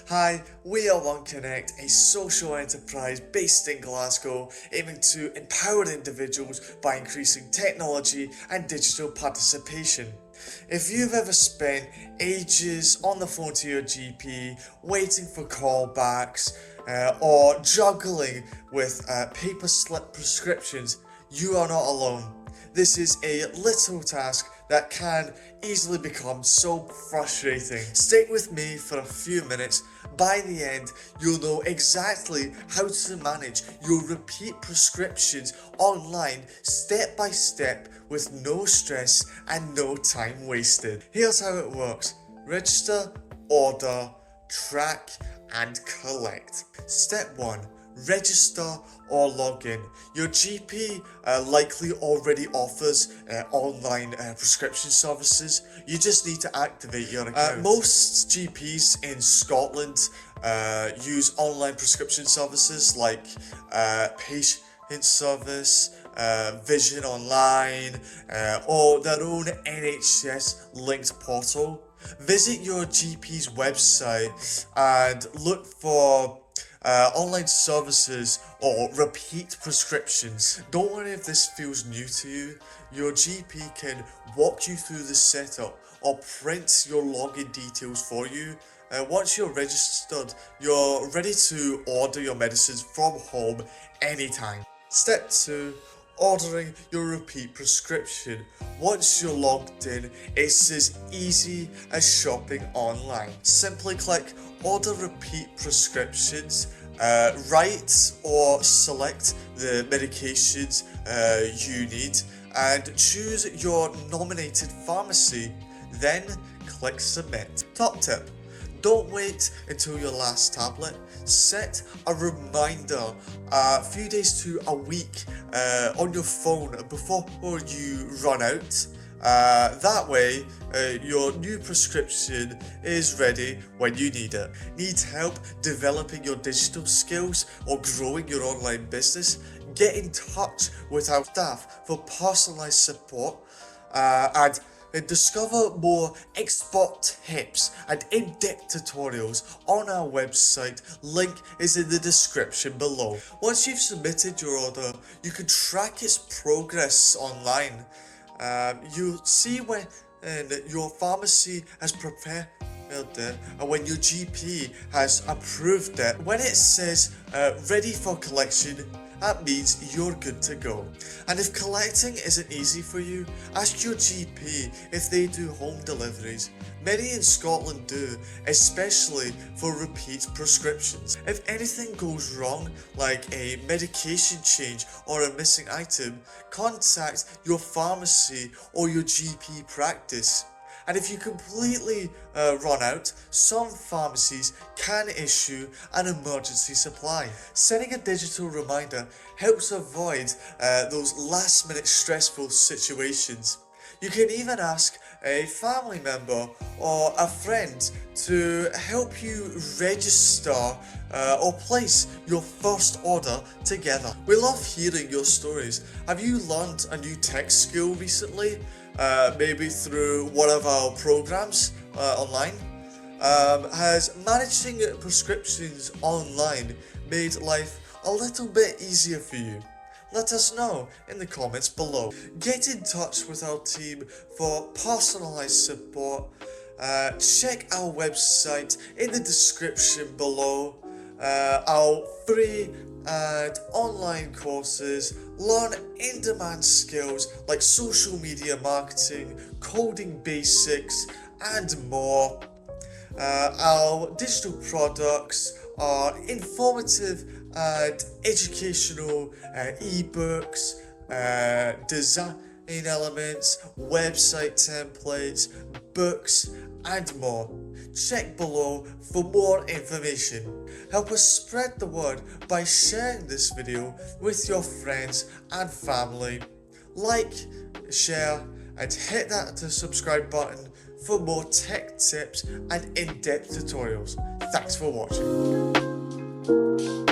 Hi, we are Connect, a social enterprise based in Glasgow, aiming to empower individuals by increasing technology and digital participation. If you've ever spent ages on the phone to your GP, waiting for callbacks, or juggling with paper slip prescriptions, you are not alone. This is a little task that can easily become so frustrating. Stick with me for a few minutes. By the end, you'll know exactly how to manage your repeat prescriptions online step by step with no stress and no time wasted. Here's how it works. Register, order, track, and collect. Step 1. Register or log in. Your GP likely already offers online prescription services. You just need to activate your account. Most GPs in Scotland use online prescription services like patient service, Vision Online, or their own NHS linked portal. Visit your GP's website and look for online services or repeat prescriptions. Don't worry if this feels new to you. Your GP can walk you through the setup or print your login details for you. Once you're registered, you're ready to order your medicines from home anytime. Step 2. Ordering your repeat prescription. Once you're logged in, it's as easy as shopping online. Simply click order repeat prescriptions, write or select the medications you need, and choose your nominated pharmacy, then click submit. Top tip: don't wait until your last tablet. Set a reminder a few days to a week on your phone before you run out. That way, your new prescription is ready when you need it. Need help developing your digital skills or growing your online business? Get in touch with our staff for personalized support and discover more expert tips and in-depth tutorials on our website. Link is in the description below. Once you've submitted your order, you can track its progress online. You'll see when your pharmacy has prepared it and when your GP has approved it. When it says ready for collection, that means you're good to go. And if collecting isn't easy for you, ask your GP if they do home deliveries. Many in Scotland do, especially for repeat prescriptions. If anything goes wrong, like a medication change or a missing item, contact your pharmacy or your GP practice. And if you completely run out, some pharmacies can issue an emergency supply. Setting a digital reminder helps avoid those last-minute stressful situations. You can even ask a family member or a friend to help you register or place your first order together. We love hearing your stories. Have you learned a new tech skill recently? Maybe through one of our programs online? Has managing prescriptions online made life a little bit easier for you? Let us know in the comments below. Get in touch with our team for personalized support. Check our website in the description below. Our free and online courses. Learn in-demand skills like social media marketing, coding basics, and more. Our digital products are informative and educational ebooks, design elements, website templates, books, and more. Check below for more information. Help us spread the word by sharing this video with your friends and family. Like, share, and hit that subscribe button for more tech tips and in-depth tutorials. Thanks for watching.